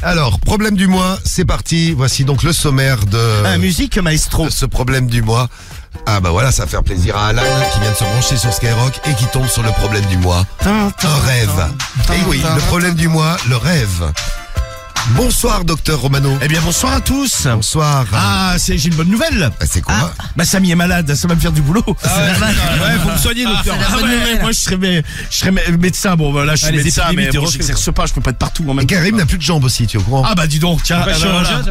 Alors, problème du mois, c'est parti. Voici donc le sommaire de musique maestro. ce problème du mois. Ah bah voilà, ça va faire plaisir à Alan qui vient de se brancher sur Skyrock et qui tombe sur le problème du mois. Un rêve. Et oui, le problème du mois, le rêve. Bonsoir, docteur Romano. Eh bien, bonsoir à tous. Bonsoir. Ah, j'ai une bonne nouvelle. C'est quoi? Ma Samy est malade, ça va me faire du boulot. Ouais, faut me soigner, docteur. Moi, je serais médecin. Bon, bah, là, je suis les médecin, mais épidémies, bon, t'es j'exerce pas, je peux pas être partout en même temps. Karim n'a plus de jambes aussi, tu es au courant? Ah bah dis donc, tiens, pas chirurgien,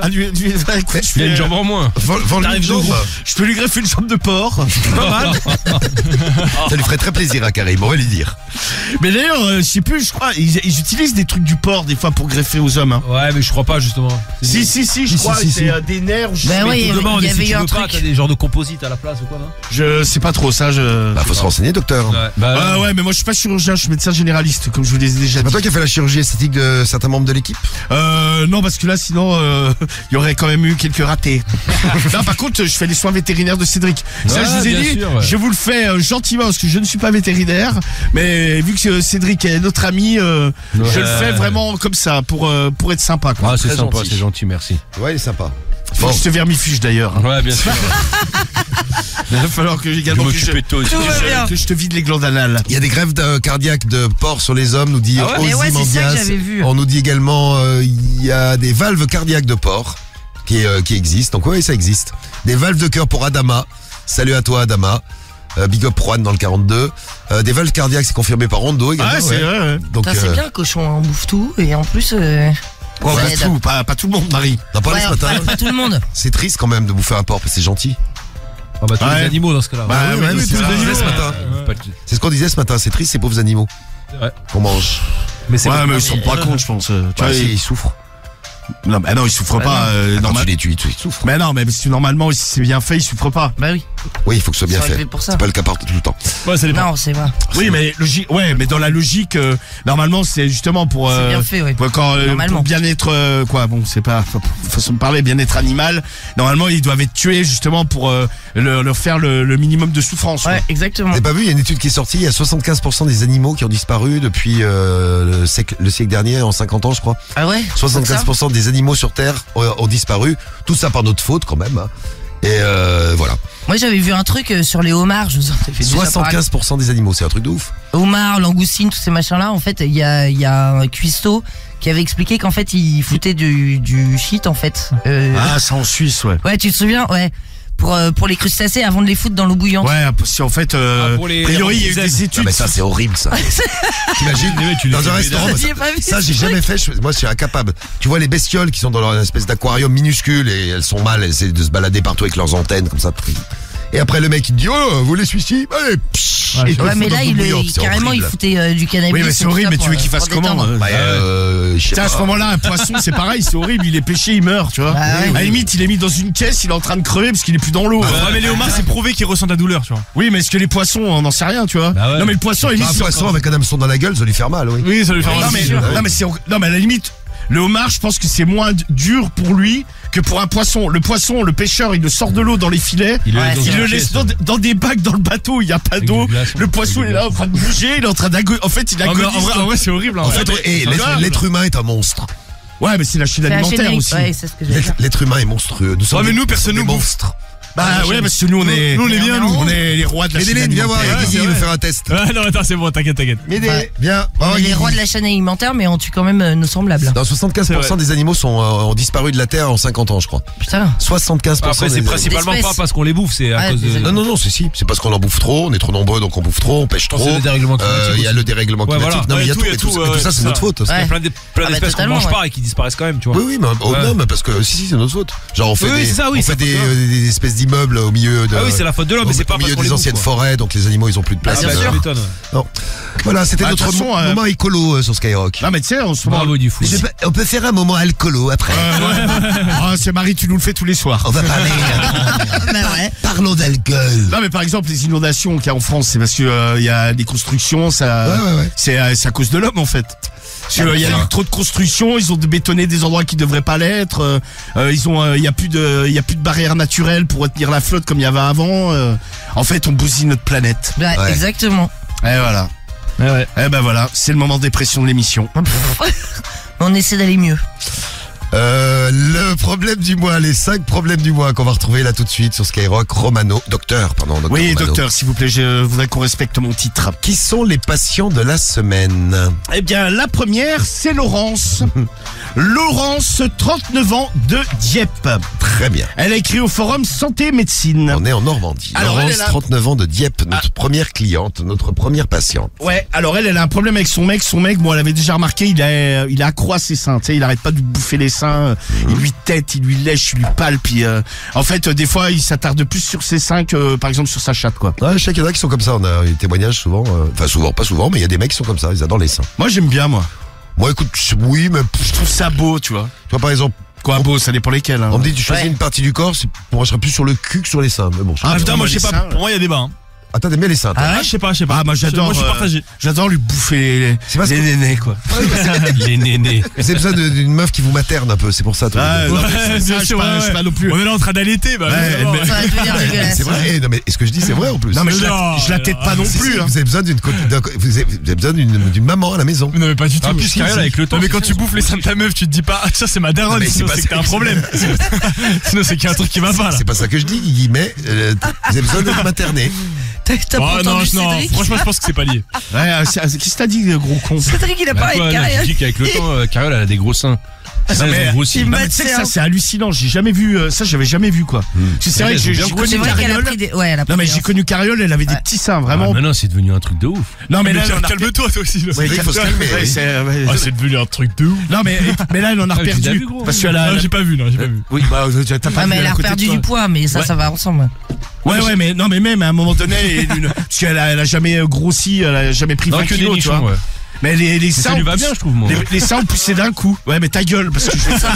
ça écoute, Il y a une jambe en moins. Vends-lui une jambe. je peux lui greffer une jambe de porc. Pas mal. Ça lui ferait très plaisir à Karim, on va lui dire. Mais d'ailleurs, je sais plus, je crois, ils utilisent des trucs du porc des fois pour greffer aux hommes. Hein. Ouais, mais je crois pas, justement. Si, je crois, c'est des nerfs. Bah oui, Tu demandes, il y et si avait tu eu un veux pas, truc. t'as des genres de composites à la place ou quoi, non? Je sais pas trop ça, Bah, faut se renseigner, docteur. Ouais, mais moi je suis pas chirurgien, je suis médecin généraliste, comme je vous l'ai déjà C'est pas dit. toi qui as fait la chirurgie esthétique de certains membres de l'équipe? Non, parce que là, sinon, il y aurait quand même eu quelques ratés. Non, par contre, je fais les soins vétérinaires de Cédric. Ça, je vous ai bien dit, sûr, ouais. je vous le fais gentiment, parce que je ne suis pas vétérinaire, mais vu que Cédric est notre ami, je le fais vraiment comme ça, pour être sympa, quoi. Ah, c'est Très sympa, gentil. c'est gentil, merci. Ouais, il est sympa. Faut que je te vermifuge d'ailleurs. Ouais, bien sûr. Il va falloir que Je également vais que m'occuper de toi aussi. que je te vide les glandes anales. Il y a des grèves cardiaques de porc sur les hommes, nous dit Ah ouais? Mais ouais, c'est ça que Ozymandias. j'avais vu. On nous dit également il y a des valves cardiaques de porc qui existent. Donc ouais, ça existe. Des valves de cœur pour Adama. Salut à toi Adama. Big up Juan dans le 42. Des valves cardiaques, c'est confirmé par Rondo également. Ah, c'est vrai, ouais. Donc Putain, c'est bien le cochon, on bouffe tout et en plus. Quoi, Ouais, pas tout le monde, Marie. on en parlait Ouais, ce matin. pas tout le monde. C'est triste quand même de bouffer un porc, parce que c'est gentil. Ah bah tous Ouais. les animaux dans ce cas-là. Bah, oui, oui, c'est ce qu'on disait ce matin. C'est ce qu'on disait ce matin, c'est triste ces pauvres animaux Ouais. qu'on mange. Mais c'est Ouais, mais ils se rendent pas compte, je pense. Tu vois, Ouais, si, ils souffrent. Non, bah non, ils souffrent pas. Quand Normal. tu les tues, ils souffrent. Mais non, mais parce que normalement, si c'est bien fait, ils souffrent pas. Bah oui. Oui, il faut que ce soit bien Ils sont fait. élevés pour ça. C'est pas le cas partout tout le temps. Ouais, ça dépend. Non, c'est vrai. Oui, mais logique. Ouais, mais dans la logique, normalement, c'est justement pour. C'est bien fait, oui. Pour quand Normalement. pour bien-être, quoi. Bon, c'est pas façon de parler, bien-être animal. Normalement, ils doivent être tués justement pour leur faire le minimum de souffrance. Ouais, exactement. Vous n'avez pas vu, il y a une étude qui est sortie, il y a 75% des animaux qui ont disparu depuis le siècle dernier, en 50 ans je crois. Ah ouais? 75% des animaux sur Terre ont disparu. Tout ça par notre faute quand même. Hein. Et voilà. Moi, j'avais vu un truc sur les homards. Je vous en ai fait déjà parler. 75% des animaux, c'est un truc de ouf. Homards, langoustines, tous ces machins-là. En fait, il y a un cuistot qui avait expliqué qu'en fait, il foutait du shit, en fait. Ah, c'est en Suisse, ouais. Ouais, tu te souviens? Ouais. Pour les crustacés avant de les foutre dans l'eau bouillante. Ouais, parce qu'en fait, pour les a priori, il y a eu des Ah, études. mais ça c'est horrible ça. T'imagines dans un restaurant, J'y ai pas vu ça ce j'ai truc. jamais fait, moi je suis incapable. Tu vois les bestioles qui sont dans leur espèce d'aquarium minuscule et elles sont mal, elles essaient de se balader partout avec leurs antennes comme ça. Et après le mec il te dit oh vous voulez celui-ci allez psh, et te Ouais, le mais fout dans là, l'eau bouillante, c'est carrément, il horrible. foutait du cannabis. Oui, mais c'est et tout horrible, ça mais tu pour, veux qu'il fasse pour comment détendre. Bah, je sais Tiens, à ce pas. moment-là, un poisson, c'est pareil, c'est horrible. Il est pêché, il meurt, tu vois. Bah ouais. À la limite, il est mis dans une caisse, il est en train de crever parce qu'il est plus dans l'eau. Ouais, mais les homards, c'est prouvé qu'ils ressentent la douleur, tu vois. Oui, mais est-ce que les poissons, on n'en sait rien, tu vois. Bah ouais. Non, mais le poisson, à la Un limite, poisson avec un hameçon dans la gueule ça lui faire mal oui. Oui, ça lui fait non, mal. mais, non, mais à la limite, le homard, je pense que c'est moins dur pour lui que pour un poisson. Le poisson, le pêcheur, il le sort de l'eau dans les filets. Il Ouais, Il le laisse dans des bacs dans le bateau, il n'y a pas Avec d'eau. du glaçon. Le poisson, il est là en train de bouger, il est en train d'agonise. En fait, il agonise. En vrai, c'est horrible. En fait l'être humain est un monstre. Ouais, mais c'est la chaîne C'est la alimentaire chaîne- aussi. Ouais, c'est ce que j'allais dire. L'être humain est monstrueux. Nous sommes mais des- nous, personne des nous bouffe. monstres. Bah ouais, parce que nous, on est bien, nous. On est les rois de la chaîne Médéline, viens voir, alimentaire. Guigui veut faire un test. Ouais, non, attends, c'est bon, t'inquiète. Médé, Ouais. viens. On Oh, est les Guigui. rois de la chaîne alimentaire, mais on tue quand même nos semblables. Dans 75% des animaux ont disparu de la Terre en 50 ans, je crois. Putain. 75% Après, des c'est animaux. principalement D'espèces. pas parce qu'on les bouffe, c'est à Ouais, cause des de. animaux. Non, c'est parce qu'on en bouffe trop, on est trop nombreux donc on bouffe trop, on pêche pense trop. que c'est le dérèglement climatique Il y a aussi. le dérèglement Ouais, climatique. voilà. Non, mais il y a Ouais, tout, tout, et tout, ouais, et tout ça, c'est c'est notre ça. faute. Il y a Ouais. plein d'espèces qu'on totalement, mange ouais. pas et qui disparaissent quand même, tu vois. Oui, mais non, mais parce que si, c'est notre faute. Genre, on fait Oui, des, c'est ça, oui, on c'est fait la faute de des espèces d'immeubles au milieu de. Ah oui, c'est la faute de l'homme, mais c'est pas au parce milieu qu'on des les anciennes bouffe, quoi. forêts, donc les animaux, ils ont plus de place. Ah, bien Ah, bah, sûr. tu m'étonnes. Non. Voilà, c'était Bah, de notre toute façon, moment écolo sur Skyrock. Non, mais tu sais, en ce moment. Bravo du fou. On peut faire un moment alcoolo après. Ah, c'est Marie, tu nous le fais tous les soirs. On va parler. Bah ouais. Parlons d'alcool. Non, mais par exemple, les inondations qu'il y a en France, c'est parce que il y a des constructions, ça, Ouais. c'est à cause de l'homme en fait. Parce que, il y a eu trop de constructions, ils ont bétonné des endroits qui devraient pas l'être. Il y a plus de barrières naturelles pour retenir la flotte comme il y avait avant. En fait, on bousille notre planète. Bah, Ouais. exactement. Et voilà. Ouais. Eh ben voilà, c'est le moment de dépression de l'émission. On essaie d'aller mieux. Le problème du mois, les 5 problèmes du mois qu'on va retrouver là tout de suite sur Skyrock. Docteur Oui, Romano. docteur, s'il vous plaît, je voudrais qu'on respecte mon titre. Qui sont les patients de la semaine? Eh bien, la première, c'est Laurence. Laurence, 39 ans, de Dieppe. Très bien. Elle a écrit au forum Santé et Médecine. On est en Normandie. Alors, Laurence, elle a- 39 ans de Dieppe, notre première cliente, notre première patiente. Ouais, alors elle a un problème avec son mec. Son mec, bon, elle avait déjà remarqué, il a accro à ses seins. Tu sais, il arrête pas de lui bouffer les seins. Il lui tète, il lui lèche, il lui palpe. Puis, en fait, des fois, il s'attarde plus sur ses seins que, par exemple, sur sa chatte, quoi. Ouais, je sais qu'il y en a qui sont comme ça. On a eu des témoignages souvent. Enfin, souvent, pas souvent, mais il y a des mecs qui sont comme ça. Ils adorent les seins. Moi, j'aime bien, moi. Moi, écoute, oui, mais Je trouve ça beau, tu vois. toi, par exemple, Quoi, beau, ça dépend lesquels. Hein. on me dit tu choisis Ouais. une partie du corps, moi, je serais plus sur le cul que sur les seins. Mais bon. Ah, Putain, moi je sais les pas. seins, Pour moi, il y a débat. Hein. Attends, t'aimes bien les seins, toi? Ah ouais? Je sais pas. Ah, moi, j'adore. Moi, je suis partagé. J'adore lui bouffer C'est parce les que- nénés, quoi. Les nénés. C'est besoin d'une meuf qui vous materne un peu, c'est pour ça. toi. Ah, non, mais Ouais, ça, bien je sûr, suis pas- ouais, je suis pas non plus. On est là en train d'allaiter. Bah, Ouais, alors, mais- Ça va devenir dégueulasse. C'est vrai, non mais ce que je dis c'est vrai en plus. Non, mais Non, je la tête pas non Si, plus. si, Hein. vous avez besoin vous avez besoin d'une maman à la maison. Non mais pas du tout. Ah, Plus si, carrière si. avec le temps. Mais quand tu bouffes les seins de ta meuf, tu te dis pas ah tiens c'est ma daronne, mais sinon c'est pas c'est que ça t'as un que- problème. Sinon c'est qu'il y a un truc qui va pas là. C'est pas ça que je dis, Guigui, mais vous avez besoin d'être materné. T'as pas Oh non, entendu non, Cédric? franchement je pense que c'est pas lié. Ouais, qu'est-ce que t'as dit, gros con? Cédric, il a pas avec Carrière. dis qu'avec le temps, Carole, elle a des gros seins. Ça, mais- elles ont grossi. il Non, m'a mais tu sais que dit, ça, hein. c'est hallucinant. J'ai jamais vu ça, j'avais jamais vu quoi. C'est vrai que j'ai C'est connu vrai qu'elle a Carriole. pris des. Ouais, elle a pris Non mais des- j'ai connu Carriole, elle avait des petits seins, Ah, vraiment. maintenant, c'est devenu un truc de ouf. Non mais là, elle en a Calme-toi toi aussi. là. Ouais, vrai qu'il faut se calme-toi. calmer, Ouais, oui. ouais. Ah c'est devenu un truc de ouf. Non mais là, elle en a Ah, tu l'as perdu. vu, gros. Parce qu'elle a. Non, j'ai pas vu, non, j'ai pas vu. Oui, bah t'as pas Ah, mais vu elle a à côté de perdu toi. du poids, mais ça, Ouais. ça va ensemble. Ouais, mais non, mais même à un moment donné, parce qu'elle a jamais grossi, elle a jamais pris Non, 20 que des kilos, tu nichons, vois. ouais. Mais les seins. Ça lui va ont bien, poussé- je trouve, moi. Les seins ont poussé d'un coup. Ouais, mais ta gueule, parce que je fais ça.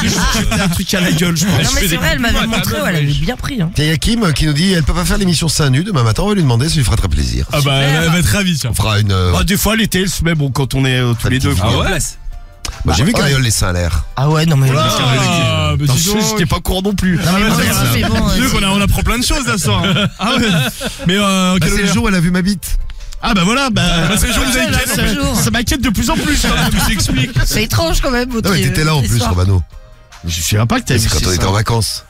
Je fais un truc à la gueule, je pense. Non, mais fais c'est des vrai, elle m'avait coups de poing à ta montré, meuf, elle avait wesh. bien pris. Hein. Il y a Kim qui nous dit elle peut pas faire l'émission seins nus demain matin, on va lui demander, ça lui fera très plaisir. Ah bah elle va être ravie tiens. On fera une. Bah, des fois, l'été, elle se met, bon, quand on est tous les deux. Ah quoi. ouais? Moi, j'ai vu Carriole les seins à l'air. Ah ouais, non, mais. Ah bah Non, dis donc. j'étais pas court non plus. Non, mais bon, mais bon, Dis donc, on apprend plein de choses là ce soir. hein. Ah ouais. Mais Bah, quel c'est le honneur. jour où elle a vu ma bite. Ah bah voilà, c'est le jour où vous avez là, quitté, c'est le jour. ça m'inquiète de plus en plus. Hein, tout s'explique. C'est étrange quand même. Non mais t'étais là en plus, Romano. Je sais pas que t'avais C'est vu quand on ces était en seins. vacances.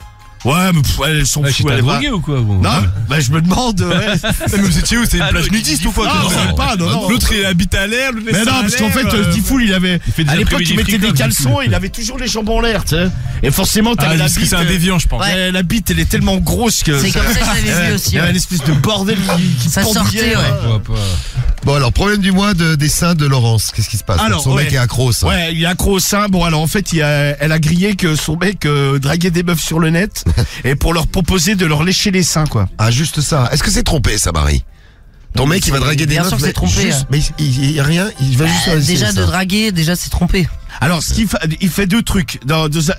Ouais, mais elles sont Ouais, fous, t'as elles drogué ou quoi, gros? Non, bah je me demande. Ouais. Mais vous étiez où? C'était une plage nudiste ou quoi? Non, toi même pas, non. L'autre il habite à l'air, l'autre Mais non, parce qu'en fait, Diffoul, il avait. fait des À l'époque, après-midi il mettait des fricoles, caleçons, il avait toujours les jambes en l'air, tu sais. Et forcément, Ah, t'avais la parce que bite. c'est un déviant je pense. Ouais. La bite, elle est tellement grosse que. C'est comme ça que je l'avais vu Ouais, aussi. Il y avait Ouais. une espèce de bordel qui Ça pendouillait, sortait, ouais. Pourquoi pas? Bon alors, problème du mois des seins de Laurence. Qu'est-ce qui se passe? Alors, Son mec ouais. est accro au sein. Ouais, il est accro au sein. Bon, alors en fait, elle a grillé que son mec draguait des meufs sur le net et pour leur proposer de leur lécher les seins, quoi. Ah, juste ça. Est-ce que c'est trompé, ça, Marie? Ton mec, il va draguer des Bien meufs. sûr que c'est mais trompé, juste- hein. Mais il y a rien, il va juste Bah, laisser déjà ça. de draguer, déjà c'est trompé. Alors, il fait deux trucs.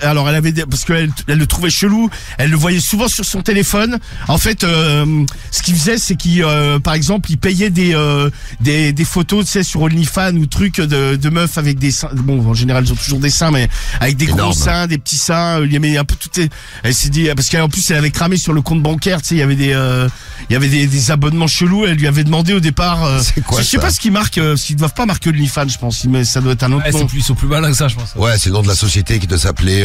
Alors, elle avait parce qu'elle le trouvait chelou. Elle le voyait souvent sur son téléphone. En fait, ce qu'il faisait, c'est qu'il, par exemple, il payait des photos, tu sais, sur OnlyFans ou trucs de meufs avec des seins. Bon, en général, ils ont toujours des seins, mais avec des Énorme. gros seins, des petits seins. Il y avait un peu tout. Elle s'est dit parce qu'en plus, elle avait cramé sur le compte bancaire. Tu sais, il y avait des abonnements chelous. Elle lui avait demandé au départ. C'est quoi, je sais ça pas ce qu'ils marquent. Ils doivent pas marquer OnlyFans, je pense. Mais ça doit être un autre Ouais, nom. ils sont plus malins que ça, je pense. Ouais, c'est le nom de la société qui doit s'appeler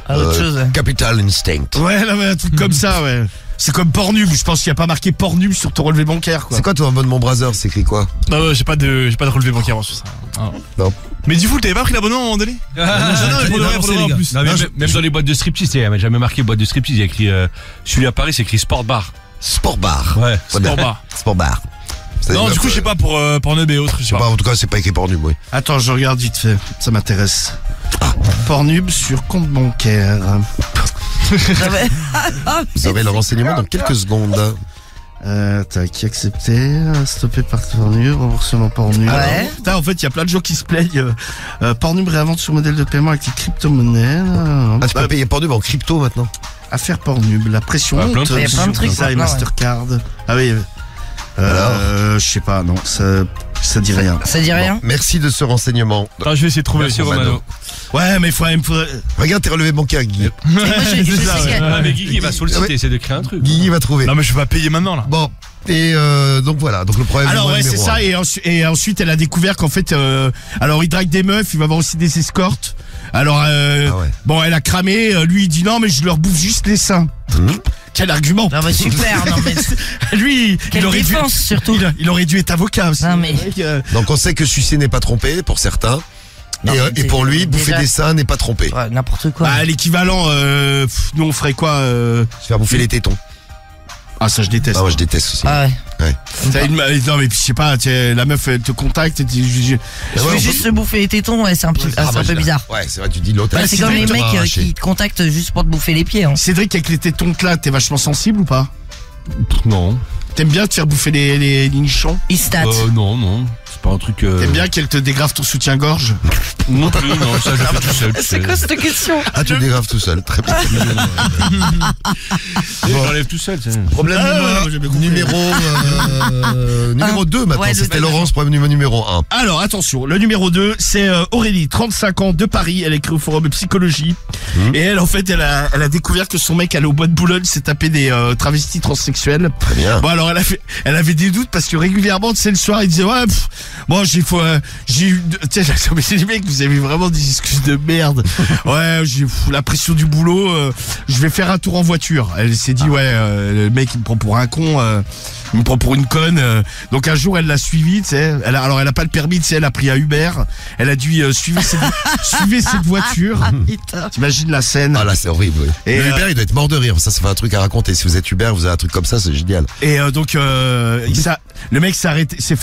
Autre chose, ouais. Capital Instinct. Ouais, là, ouais, un truc comme ça, ouais. C'est comme Pornhub, je pense qu'il n'y a pas marqué Pornhub sur ton relevé bancaire, quoi. C'est quoi ton abonnement Brother? C'est écrit quoi? Non, j'ai pas de relevé bancaire sur ça. Ah. Non. Mais du coup, t'avais pas pris l'abonnement à un moment donné? Non, pour de vrai, en plus. Non, mais Non, même dans les boîtes de striptease, il n'y a jamais marqué boîte de striptease. Il y a écrit, celui à Paris, c'est écrit Sport Bar. Sport Bar. Ouais. Sport bar. Sport Bar. C'est Non, une du coup, meuf, je sais pas pour Pornhub et autres, je Je sais sais pas, pas. en tout cas, c'est pas écrit Pornhub, oui. Attends, je regarde vite fait, ça m'intéresse. Pornhub sur compte bancaire. Vous aurez le renseignement dans quelques secondes. Tac, accepté, stoppé par Pornhub, remboursement Pornhub. Ouais. Putain, en fait, il y a plein de gens qui se plaignent. Pornhub réinvente son modèle de paiement avec les crypto-monnaies. Ah, tu peux payer Pornhub en crypto maintenant? Affaire Pornhub, la pression Ah, plein de monte trucs. Il y a plein de sur trucs Visa et maintenant, ouais. Mastercard. Ah oui. Je sais pas, non, ça dit rien. Ça dit rien? Bon, merci de ce renseignement. Attends, je vais essayer de trouver. Merci, Romano. Romano. Ouais, mais il faudrait. Regarde tes relevés bancaires, Guy. Et moi, je C'est ça, sais ouais. qu'elle- Ah, mais Guigui va sur le site et essaie de créer un truc. Guy va trouver. Non, mais je vais pas payer maintenant là. Bon, et donc voilà, donc le problème Alors du mois ouais, c'est numéro ça. un. Et ensuite, elle a découvert qu'en fait, alors il drague des meufs, il va avoir aussi des escortes. Alors, ouais. bon, elle a cramé. Lui, il dit non, mais je leur bouffe juste les seins. Quel argument. Non mais super, non mais Lui, quelle défense surtout. Il aurait dû être avocat aussi. Non, mais- Donc on sait que sucer n'est pas trompé pour certains. Non, Et pour lui, bouffer déjà- des seins n'est pas trompé. Ouais, n'importe quoi. Bah, l'équivalent, nous on ferait quoi Se faire bouffer les tétons. Ah, ça je déteste. Ah, moi je déteste aussi. Ah ouais. T'as non mais puis je sais pas, la meuf elle te contacte et Je veux juste se bouffer les tétons, ouais, c'est un peu bizarre. Ouais, c'est vrai, tu dis l'autre. Ouais, c'est comme les mecs qui te contactent juste pour te bouffer les pieds. Hein. Cédric, avec les tétons là, t'es vachement sensible ou pas? Non. T'aimes bien te faire bouffer les nichons? Ils stat. Non. C'est pas un truc. T'aimes bien qu'elle te dégrave ton soutien-gorge? Non plus, non, ça je fais tout seul. C'est quoi cette question? Ah, tu le dégraves tout seul. Très bien. J'enlève tout seul. Problème numéro 2 maintenant. Ouais, C'était le- Laurence, problème numéro 1. Alors attention, le numéro 2, c'est Aurélie, 35 ans, de Paris. Elle écrit au forum de psychologie. Et elle, en fait, elle a découvert que son mec allait au bois de Boulogne s'est tapé des travestis transsexuels. Très bien. Bon, alors elle avait des doutes parce que régulièrement, tu sais, le soir, il disait ouais, bon, j'ai eu, tu sais, mais c'est les mecs, vous avez vraiment des excuses de merde. Ouais, j'ai la pression du boulot. Je vais faire un tour en voiture. Elle s'est dit ouais, le mec il me prend pour un con. Il me prend pour une conne. Donc un jour elle l'a suivi, tu sais. Elle a pas le permis, tu sais. Elle a pris un Uber. Elle a dû suivre cette voiture. Putain. T'imagines la scène. Ah là, c'est horrible. Oui. Et, le Uber, il doit être mort de rire. Ça fait un truc à raconter. Si vous êtes Uber, vous avez un truc comme ça, c'est génial. Et donc le mec s'est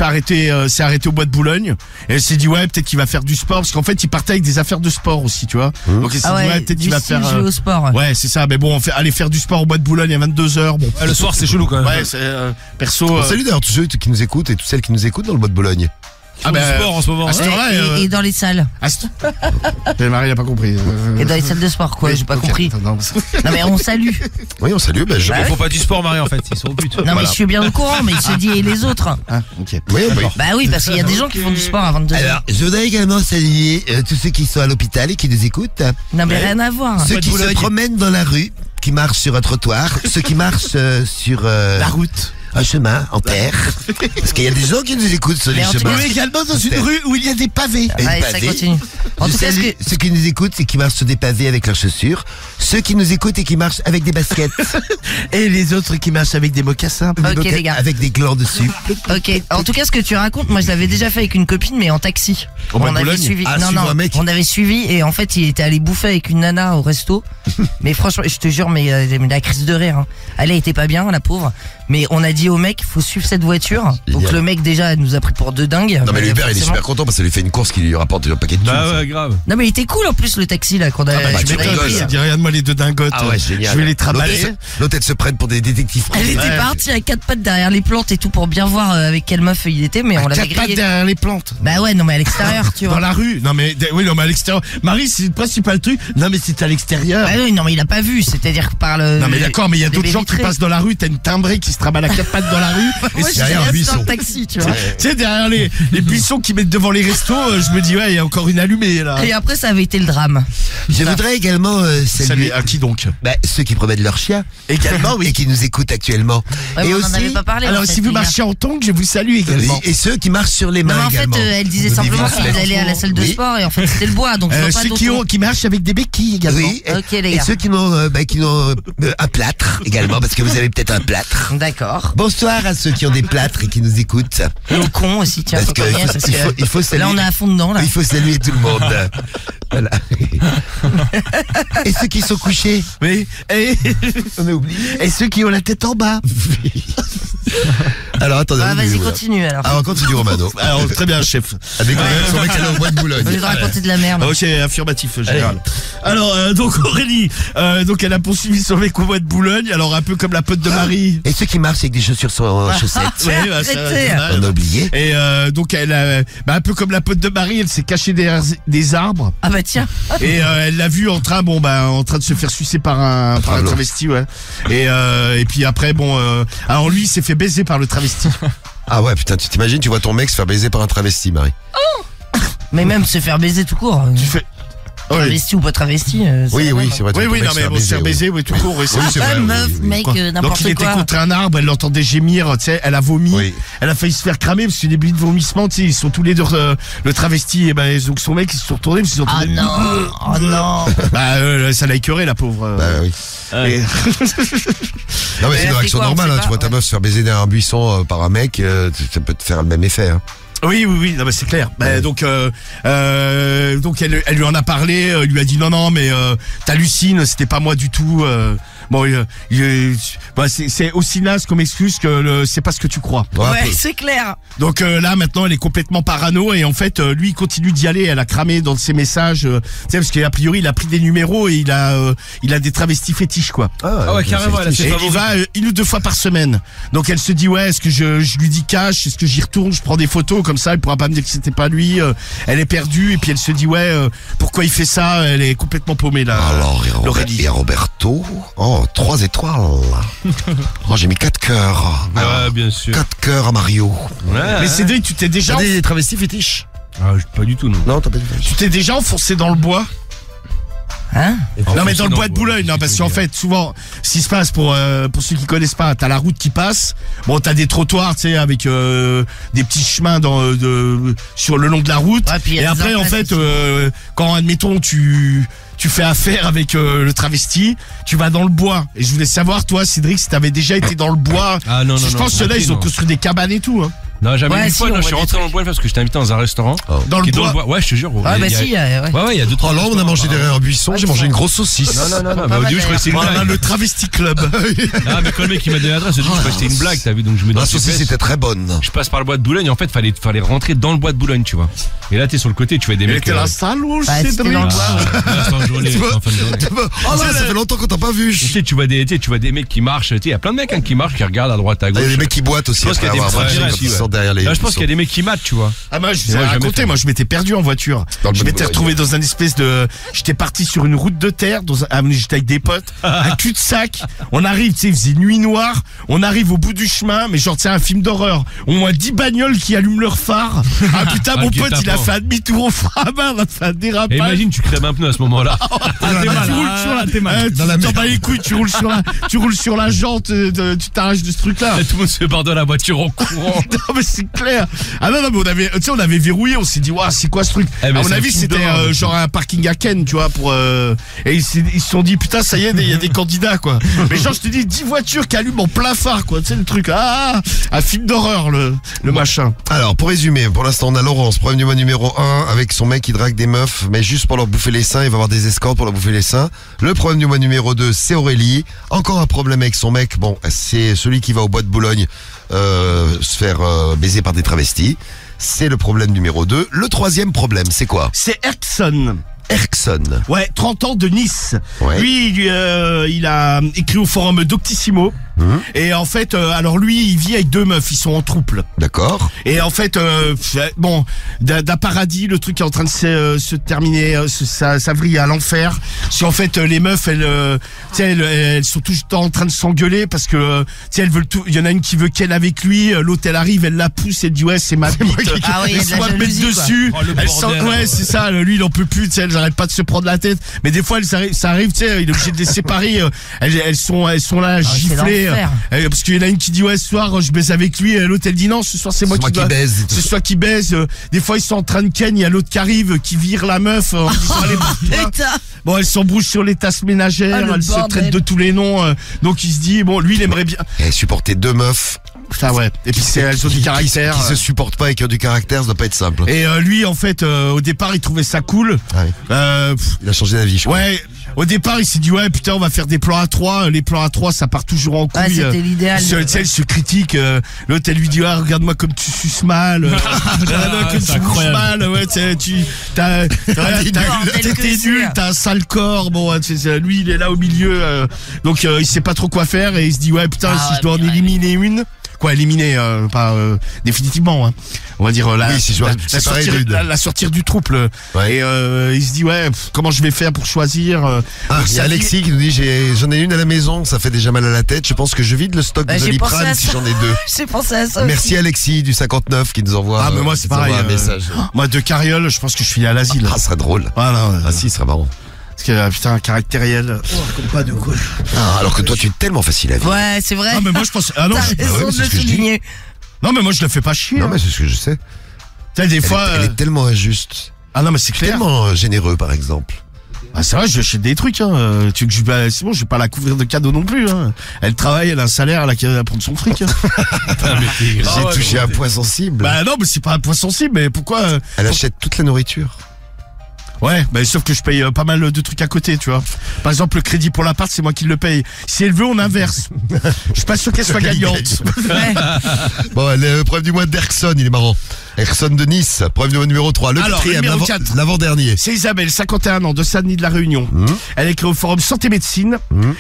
arrêté au bois de Boulogne. Et elle s'est dit ouais, peut-être qu'il va faire du sport parce qu'en fait il partait avec des affaires de sport aussi, tu vois. Donc elle s'est Ah dit ouais, ouais, peut-être qu'il va faire. jouer au sport. Ouais, c'est ça. Mais bon, aller faire du sport au bois de Boulogne à 22h. Bon, Le soir, c'est chelou quand même. ouais, c'est perso. Salut d'ailleurs tous ceux qui nous écoutent et toutes celles qui nous écoutent dans le bois de Bologne. Ah Du ben, sport en ce moment. à cette heure-là, Et dans les salles. Marie a pas compris. Et dans les salles de sport, quoi, j'ai pas Ok, compris. attends, non. Non mais on salue. Oui, on salue. Ben, Ils font pas du sport, Marie, en fait. Ils sont au but. Non mais je suis bien au courant, mais il se dit et les autres. Ah, ok. Oui, oui. Bah oui, parce qu'il y a des gens qui font du sport à 22h. Alors, je voudrais également saluer tous ceux qui sont à l'hôpital et qui nous écoutent. Non mais rien à voir. Ceux qui se Boulogne. promènent dans la rue, qui marchent sur un trottoir, ceux qui marchent sur La route. un chemin en terre. Parce qu'il y a des gens qui nous écoutent sur les Mais en tout chemins. cas, également dans une rue où il y a des pavés. Et Allez, ça pavés. continue. En Je tout cas, salue ceux qui nous écoutent et qui marchent sur des pavés avec leurs chaussures. Ceux qui nous écoutent et qui marchent avec des baskets. Et les autres qui marchent avec des mocassins. Ok, les gars. Avec des glands dessus. Ok. En tout cas, ce que tu racontes, moi je l'avais déjà fait avec une copine, mais en taxi. Au bois On de avait Boulogne. suivi. Ah, non, suivre non. un mec. On avait suivi et en fait, il était allé bouffer avec une nana au resto. Mais franchement, je te jure, mais la crise de rire. Hein. Elle était pas bien, la pauvre. Mais on a dit au mec, faut suivre cette voiture. Donc Génial. le mec déjà nous a pris pour deux dingues. Non mais le Uber, il est forcément. super content parce qu'il lui fait une course qui lui rapporte un paquet de thunes. Bah ouais, grave. Non mais il était cool en plus le taxi là qu'on a. bah, qu'on tu a rigoles, pris. ça. Dis rien de moi les deux dingotes. Ah ouais, génial. Je vais les travailler. L'autre, elle se prenne pour des détectives. Elle était Ouais. partie à quatre pattes derrière les plantes et tout pour bien voir avec quelle meuf il était, mais on l'avait Quatre pattes grillé. derrière les plantes. Bah ouais, non mais à l'extérieur, tu Dans vois. la rue. Non mais oui, non mais à l'extérieur. Marie, c'est le principal truc. Non mais c'est à l'extérieur. Bah oui, non mais il a pas vu, c'est-à-dire que par le. Non mais d'accord, mais il y a les d'autres gens qui vitrées. passent dans la rue, t'as une timbrée qui se trimballe à quatre pattes dans la rue. Et Moi, c'est je derrière un reste buisson. dans le taxi, tu vois. tu sais, derrière les buissons qui mettent devant les restos, je me dis ouais, il y a encore une allumée là. Et après, ça avait été le drame. Je voudrais également Salut, saluer à qui donc? ceux qui promènent leurs chiens. Également, oui. Et qui nous écoutent actuellement. Ouais, et mais on en aussi, avait pas parlé. Alors en fait, si vous les gars. marchez en tongs, je vous salue également. et ceux qui marchent sur les Non, mains mais en fait, également. elle disait Ou des simplement vitres. qu'ils allaient à la salle de Oui. sport et en fait, c'était le bois, donc je vois pas Ceux d'autres. qui marchent avec des béquilles également. Oui, Ok, les et gars. ceux qui n'ont un plâtre également, parce que vous avez peut-être un plâtre. D'accord. Bonsoir à ceux qui ont des plâtres et qui nous écoutent. Et au con aussi, tiens, Parce faut que pas il bien, faut- parce il faut- que il faut saluer- là, on est à fond dedans, là. Il faut saluer tout le monde. Voilà. Et ceux qui sont couchés, Oui. on a oublié. Et ceux qui ont la tête en bas. Alors attendez. Ah, on vas-y, est où, là continue alors. Ah, on continue Romano. Alors très bien, chef. Avec son mec allé au bois de Au Boulogne. lieu de raconter de la merde. Ok, affirmatif général. Alors donc Aurélie, donc elle a poursuivi son mec au bois de Boulogne. Alors un peu comme la pote de Marie. Et ceux qui marchent avec des chaussures sans chaussettes. Ouais, bah, ça, Arrêtez. On a oublié. Et donc elle a, un peu comme la pote de Marie, elle s'est cachée derrière des arbres Ah bah tiens. et elle l'a vu en train de se faire sucer par un travesti, ouais. Et puis après alors lui il s'est fait baiser par le travesti. Ah ouais, putain, tu t'imagines, tu vois ton mec se faire baiser par un travesti, Marie. Mais même se faire baiser tout court. Tu fais Travesti ou pas travesti. Oui, oui, c'est vrai. Oui, non, mais bon, se faire baiser, oui, tout court. Oui, c'est vrai. Meuf, mec, Donc n'importe il était quoi. contre un arbre, elle l'entendait gémir, tu sais, elle a vomi, Oui. elle a failli se faire cramer parce que des bruits de vomissement, tu sais, ils sont tous les deux, le travesti et ben donc son mec, ils se sont retournés parce qu'ils ont Ah trouvé- non, oh non. Bah ça l'a écœuré la pauvre. Bah oui. Et- Non, mais c'est Elle une a fait réaction quoi, on normale, sait hein. pas, Tu vois ta ouais. meuf se faire baiser derrière un buisson par un mec, ça peut te faire le même effet, hein. Oui, non, mais c'est clair. Bah, donc elle lui en a parlé, elle lui a dit non, mais t'hallucines, c'était pas moi du tout. C'est aussi naze comme excuse que c'est pas ce que tu crois. Ouais, c'est clair. Donc là maintenant elle est complètement parano et en fait lui il continue d'y aller, elle a cramé dans ses messages, tu sais parce qu'a priori il a pris des numéros et il a des travestis fétiches quoi. Ah ouais, carrément, elle a ses Et il favoris. va 1 ou 2 fois par semaine. Donc elle se dit ouais, est-ce que je lui dis cash, est-ce que j'y retourne, je prends des photos comme ça, il pourra pas me dire que c'était pas lui. Elle est perdue et puis elle se dit ouais, pourquoi il fait ça, elle est complètement paumée là. Alors, L'Aurélie. et Roberto, 3 étoiles. Oh, j'ai mis 4 cœurs. Ouais, bien sûr. 4 cœurs à Mario. Ouais. Mais Cédric, tu t'es déjà T'as des travestis fétiches? Ah, pas du tout, non. Non, t'as pas dit. tu t'es déjà enfoncé dans le bois? Hein? Non mais dans le bois de Boulogne, non parce qu'en fait souvent ce qui se passe pour ceux qui connaissent pas, t'as la route qui passe, bon t'as des trottoirs tu sais avec des petits chemins sur le long de la route Ouais, puis il y a et des après en impasses fait aussi. quand admettons tu fais affaire avec le travesti, tu vas dans le bois et je voulais savoir toi Cédric si t'avais déjà été dans le bois. Ah non, je pense que là ils ont non. construit des cabanes et tout hein. Non, jamais Ouais, une si, fois, on non, je voit suis des rentré dans le bois parce que j'étais invité dans un restaurant. Dans qui le est bois. Ouais, je te jure. gros. Ah bah Il y a- si, ouais. Ouais, il y a 2-3. Oh là, on a mangé derrière un buisson, Ouais, j'ai mangé c'est une ça. grosse saucisse. Non, Pas bah, au mal début, je croyais que c'était une Voilà, blague. le travesti club. Ah, mais quand le mec il m'a donné l'adresse, je dis, je croyais que c'était une blague, t'as vu, donc je me La donne saucisse était très bonne. Je passe par le bois de Boulogne, en fait, fallait rentrer dans le bois de Boulogne, tu vois. Et là, t'es sur le côté, tu vois des Elle mecs. était la salle où Bah, c'était Cédric. dans le bois. C'est en journée, c'est en fin de journée. Oh là, ça fait longtemps qu'on t'a pas vu. Tu sais, tu vois des mecs qui marchent, tu sais, il y a plein de mecs hein, qui marchent, qui regardent à droite, à Il y gauche. a des mecs qui boitent aussi Je pense après qu'il y a des avoir vrais mangé vrais, quand ils ouais. sont derrière les Là, je pense qu'il y a des mecs qui matent, tu vois. Ah moi je vous Mais ai moi, jamais raconté, fait. moi je m'étais perdu en voiture. Dans le Je bois de m'étais Boulogne. retrouvé dans un espèce de... J'étais parti sur une route de terre, j'étais avec des potes, un cul-de-sac. On arrive, tu sais, il faisait nuit noire. On arrive au bout du chemin, mais genre c'est un film d'horreur. Au moins 10 bagnoles qui allument leur phare. Ah putain, Ah, mon le pote, il a guet-apens. fait un demi-tour au frein à main, on a fait un Et dérapage. imagine, tu crèves un pneu à ce moment-là. Tu roules sur la... tu t'en bats les couilles, tu roules sur la jante, tu t'arraches de ce truc-là. Et tout le monde se barre de la voiture en courant. Non mais c'est clair. Ah non mais on avait verrouillé, on s'est dit waouh c'est quoi ce truc. Eh, mais À mon c'est un avis film c'était d'horreur, genre un parking à Ken tu vois pour et ils se sont dit putain ça y est il y a des candidats quoi. Mais genre je te dis 10 voitures qui allument en plein phare quoi, tu sais le truc un film d'horreur le machin. Alors, pour résumer, pour l'instant, on a Laurence, problème du mois numéro 1, avec son mec qui drague des meufs, mais juste pour leur bouffer les seins, il va avoir des escortes pour leur bouffer les seins. Le problème du mois numéro 2, c'est Aurélie. Encore un problème avec son mec, bon, c'est celui qui va au bois de Boulogne se faire baiser par des travestis. C'est le problème numéro 2. Le troisième problème, c'est quoi? C'est Erkson. Erkson. Ouais, 30 ans de Nice. Ouais. Lui, il a écrit au forum Doctissimo. Et en fait, alors lui, il vit avec 2 meufs, ils sont en trouble. D'accord. Et en fait, bon, d'un paradis, le truc est en train de se terminer, ça vrille à l'enfer. Si en fait les meufs, tu sais, elles sont tout le temps en train de s'engueuler parce que, tu sais, elles veulent tout. Il y en a une qui veut qu'elle avec lui, l'autre elle arrive, elle la pousse, elle dit ouais c'est ma bite. Ah oui, il y a de la Laisse-moi me mettre jalousie, quoi. dessus. Oh, le Elle bordel. ouais c'est ça. Lui il en peut plus, tu sais, elles arrêtent pas de se prendre la tête. Mais des fois ça arrive, tu sais, il est obligé de les séparer. Elles sont là Ah, c'est giflées. l'enfer. Parce qu'il y en a une qui dit ouais ce soir je baise avec lui, et l'autre elle dit non ce soir c'est moi qui dois. baise. C'est soit qui baise, des fois ils sont en train de ken, il y a l'autre qui arrive, qui vire la meuf en disant allez bouge-toi. Putain. Bon elle s'embrouche sur les tasses ménagères, Ah, le elle se bordel. traite de tous les noms, donc il se dit bon lui il aimerait bien. Et supporter 2 meufs Putain ouais, et puis elles ont du caractère. qui se supportent pas et qui ont du caractère, ça doit pas être simple. Et lui en fait au départ il trouvait ça cool. Ah oui. Il a changé d'avis, je crois. Ouais, au départ il s'est dit ouais putain on va faire des plans à 3, les plans à 3 ça part toujours en couille. Ah, c'était l'idéal. Tu sais, elle se critique, l'autre elle lui dit ah regarde-moi comme tu suces mal, regarde-moi comme tu c'est bouges incroyable. mal, ouais t'es nul, t'as un sale corps, bon ouais, lui il est là au milieu, donc il sait pas trop quoi faire et il se dit ouais putain Ah si ouais, je dois en purée. éliminer une. quoi, éliminer, pas définitivement. Hein. On va dire Oui, si je vois, c'est pareil, Rude. la sortir du trouble. Ouais. Et il se dit comment je vais faire pour choisir. Ah, il y a Alexis qui nous dit j'en ai une à la maison, ça fait déjà mal à la tête. Je pense que je vide le stock de J'ai pensé Doliprane à si ça. j'en ai 2. J'ai pensé à ça. Merci aussi. Alexis du 59 qui nous envoie. Ah, mais moi, c'est qui nous envoie pareil, un message. Moi, de carriole, je pense que je suis à l'asile. Ah, ce serait drôle. Voilà. Ah si, ce serait marrant. Parce que putain, caractériel. Comme pas de quoi. Ah, alors que toi, tu es tellement facile à vivre. Ouais, c'est vrai. Ah, mais moi, je pense. Ah non, T'as je- raison ouais, de c'est le ce que je dis. souligner. non, mais moi, je le fais pas chier. Non, hein. mais c'est ce que je sais. Tu sais, des fois. Elle est tellement injuste. Ah non, mais c'est clair. Tellement généreux, par exemple. Ah, c'est vrai, j'achète des trucs. Hein. Tu veux que c'est bon, je vais pas la couvrir de cadeaux non plus. Hein. Elle travaille, elle a un salaire, elle a prendre son fric. Hein. J'ai touché un point sensible. Bah non, mais c'est pas un point sensible. Mais pourquoi Elle achète toute la nourriture. Ouais, bah sauf que je paye pas mal de trucs à côté, tu vois. Par exemple, le crédit pour l'appart, c'est moi qui le paye. Si elle veut, on inverse. Je suis pas sûr qu'elle soit gagnante. Ouais. Bon, le preuve du mois d'Erkson, il est marrant. Erkson de Nice, preuve du mois numéro 3. Le Alors, quatrième, numéro 4. l'avant-dernier. C'est Isabelle, 51 ans, de Saint-Denis de la Réunion. Elle est créée au forum Santé Médecine.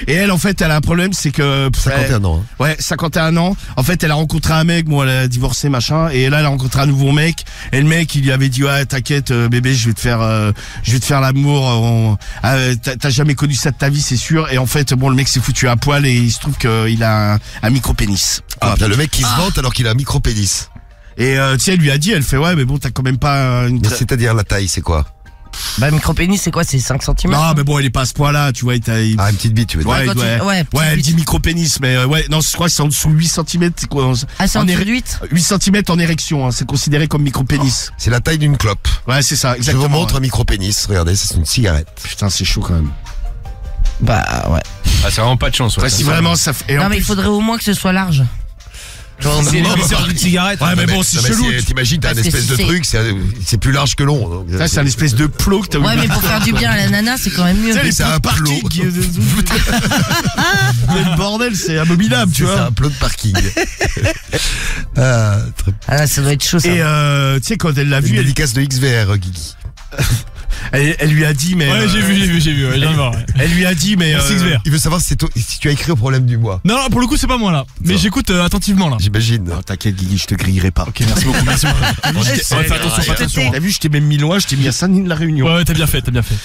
Et elle, en fait, elle a un problème, c'est que... 51 ans. Hein. Ouais, 51 ans. En fait, elle a rencontré un mec, bon, elle a divorcé, machin. Et là, elle a rencontré un nouveau mec. Et le mec, il lui avait dit, ouais, t'inquiète, bébé, je vais te faire l'amour. T'as jamais connu ça de ta vie, c'est sûr. Et en fait, bon, le mec s'est foutu à poil et il se trouve qu'il a un micro-pénis. Ah, putain, le mec qui se vante alors qu'il a un micro-pénis. Et tu sais, elle lui a dit, elle fait, ouais, mais bon, t'as quand même pas une... Mais c'est-à-dire la taille, c'est quoi? Bah, micro-pénis, c'est quoi? C'est 5 cm? Non, mais bon, elle est pas à ce point-là, tu vois. Ah, une petite bite, tu veux dire. Ouais, quand tu- ouais. ouais, Ouais, elle petite dit micro-pénis, mais ouais, non, je crois que c'est en dessous 8 cm. C'est quoi? Ah, c'est en En dessous éré- de 8? 8 cm en érection, hein, c'est considéré comme micro-pénis. C'est la taille d'une clope. Ouais, c'est ça, Je exactement. vous montre ouais. un micro-pénis. Regardez, ça, c'est une cigarette. Putain, c'est chaud quand même. Bah, ouais. Ah, c'est vraiment pas de chance. Après, si vraiment ça fait. et en Non, mais il plus- faudrait au moins que ce soit large. C'est l'épaisseur d'une cigarette. Ouais, mais Non, bon, c'est non, mais chelou. T'imagines, t'as un Parce que espèce si de c'est- truc, c'est plus large que long. donc, Ça, c'est un espèce de plot que t'as Ouais, mais pour faire du bien à la nana, c'est quand même mieux. Tu sais, les c'est plots un de parking. plot. Mais le bordel, c'est abominable, tu C'est vois. un plot de parking. Ah, très... Ah, ça doit être chaud, ça. Et tu sais, quand elle l'a Une vu, dédicace de XVR, Guigui. elle lui a dit, mais. Ouais, j'ai vu, ouais, j'en ai marre, ouais. Elle lui a dit, mais. Merci, XVR. Il veut savoir si, si tu as écrit au problème du mois. Non, non, pour le coup, c'est pas moi là. Mais Ça. j'écoute attentivement là. J'imagine. Oh, t'inquiète, Guigui, je te grillerai pas. Ok, merci beaucoup, merci beaucoup. Ouais, fais attention, fais attention. T'as vu, je t'ai même mis loin, je t'ai mis à Saint-Denis de la Réunion. Ouais, t'as bien fait, t'as bien fait.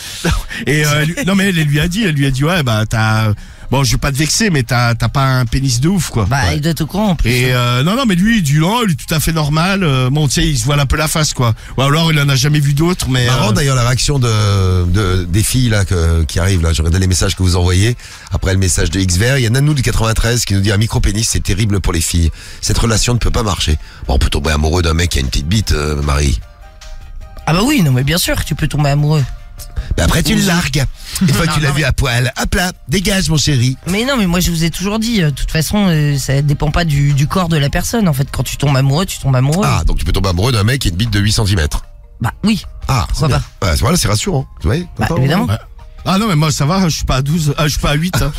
Et non, mais elle lui a dit, ouais, bah t'as. Bon, je vais pas te vexer, mais t'as pas un pénis de ouf, quoi. Bah, il doit être au courant en plus. Et non, mais lui, il dit non, lui tout à fait normal. Bon, tu sais, il se voile un peu la face, quoi. Ou alors, il en a jamais vu d'autres, mais. Marrant d'ailleurs la réaction des filles là qui arrivent là. Je regarde les messages que vous envoyez. Après le message de XVR, il y a Nanou du 93 qui nous dit un micro-pénis c'est terrible pour les filles. Cette relation ne peut pas marcher. Bon, on peut tomber amoureux d'un mec qui a une petite bite, Marie. Ah, bah oui, non, mais bien sûr que tu peux tomber amoureux. Mais après tu le largues. Une fois que Non, tu l'as non, vu mais- à poil, hop là, dégage mon chéri. Mais non, mais moi je vous ai toujours dit, de toute façon, ça dépend pas du corps de la personne. En fait, quand tu tombes amoureux, tu tombes amoureux. Ah, donc tu peux tomber amoureux d'un mec qui a une bite de 8 cm. Bah oui, Ah, c'est Pourquoi bien. Ouais, voilà, c'est rassurant. Tu vois, bah t'entends, évidemment. Ouais. Ah non, mais moi, ça va, je suis pas à 12, je suis pas à 8. Hein.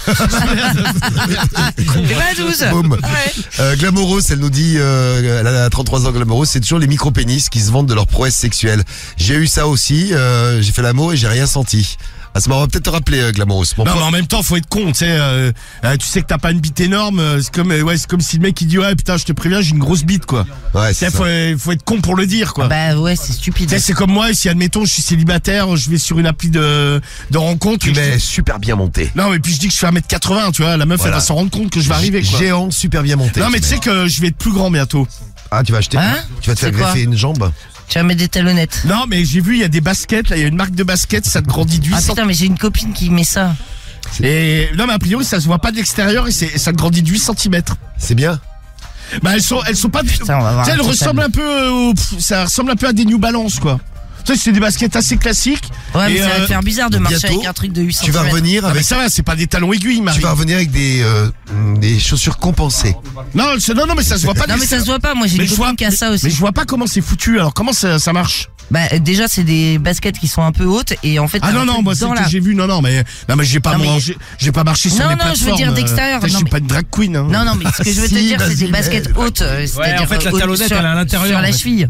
T'es pas à 12. Boum. Ouais. Glamoureuse, elle nous dit, elle a 33 ans, Glamoureuse, c'est toujours les micro-pénis qui se vendent de leur prouesse sexuelle. J'ai eu ça aussi, j'ai fait l'amour et j'ai rien senti. Ah, ça m'aurait peut-être te rappeler, Glamoureuse. Bon, Non, mais en même temps, faut être con, tu sais. Tu sais que t'as pas une bite énorme. C'est comme si le mec il dit ouais putain, je te préviens, j'ai une grosse bite, quoi. ouais, Tu sais, c'est ça. faut être con pour le dire, quoi. Bah ouais, c'est stupide. Tu sais, c'est comme moi, si admettons je suis célibataire, je vais sur une appli de rencontre. Tu et je mets dis- super bien monté. Non, mais puis je dis que je fais 1m80, tu vois. La meuf, Voilà. elle va s'en rendre compte que je vais arriver, quoi. Géant, super bien monté. Non, mais tu sais que je vais être plus grand bientôt. Ah, tu vas acheter. Hein Tu vas te faire C'est quoi greffer une jambe. Tu vas mettre des talonnettes. Non, mais j'ai vu, il y a des baskets, là, il y a une marque de baskets, ça te grandit du Ah 8 putain, mais j'ai une copine qui met ça. Et non, mais a priori, ça se voit pas de l'extérieur et ça te grandit de 8 cm. C'est bien. Bah, elles sont pas. Putain, on va voir Tu sais, un elles truc ressemblent un peu ça ressemble un peu à des New Balance, quoi. Tu sais, c'est des baskets assez classiques. Ouais, mais Et, ça va te faire bizarre de marcher bientôt, avec un truc de 8 cm. Tu vas revenir Ah, mais avec. ça va, c'est pas des talons aiguilles, Marie. Tu vas revenir avec des chaussures compensées. Non, non, mais ça se voit pas. Non, mais ça se voit pas. Moi, j'ai Mais une je vois- copine qui a ça aussi. Mais je vois pas comment c'est foutu. Alors, comment ça marche? Bah déjà, c'est des baskets qui sont un peu hautes et en fait. Ah t'as non, un non, truc moi, c'est dans que la- j'ai vu. Non, mais j'ai pas Non, mais- mangé. J'ai pas marché sur Non, les non, je veux plateformes. dire d'extérieur. Je Non, suis mais- pas une drag queen, hein. Non, non, mais ce que je veux te Si, dire, c'est vas-y, des baskets mais- hautes. C'est-à-dire en fait, la hautes talonnette, sur- elle est à l'intérieur, Sur en la fait. cheville.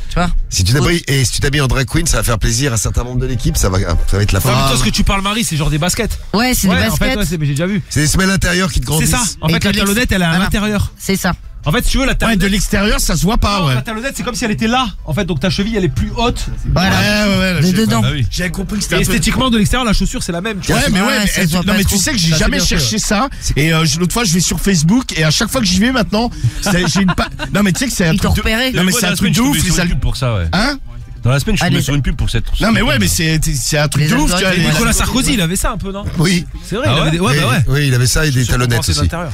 Tu vois. Si tu t'habilles et si tu t'habilles en drag queen, ça va faire plaisir à certains membres de l'équipe. Ça va être la Non, mais fin. toi, ce que tu parles, Marie, c'est genre des baskets. Ouais, c'est des Ouais, en fait, baskets. ouais, j'ai déjà vu. C'est des semelles intérieures qui te C'est grandissent. ça. En Et fait, que la l'ex- talonnette, elle est à Voilà. l'intérieur. C'est ça. En fait, si tu veux, la Ouais, de talonnette. l'extérieur, ça se voit pas, ouais. La talonnette, c'est comme si elle était là. En fait, donc ta cheville, elle est plus haute. Voilà. Ouais, De dedans. Bah oui. J'avais compris que c'était Et un peu... esthétiquement, de l'extérieur, la chaussure, c'est la même. Tu vois. Ouais, mais Ouais, ça se voit non, pas mais tu trop. sais que j'ai Ça, c'est jamais bien fait, cherché ça. Et l'autre fois, je vais sur Facebook et à chaque fois que j'y vais maintenant, j'ai une non, mais tu sais que c'est un Ils t'ont truc de... repéré. Non, mais Moi, c'est dans un la truc semaine, de je suis ouf, tombé les sur une al... pub pour ça, ouais. Hein? Dans la semaine, je suis Allez. tombé sur une pub pour cette. Non, mais ouais, mais c'est un truc Les de ouf, tu vois. algorithmes, les- Nicolas Sarkozy, il avait ça un peu, non? Oui. C'est vrai, Ah il avait des. Ouais, oui, bah ouais. oui, il avait ça et des talonnettes Pensez aussi. d'intérieur.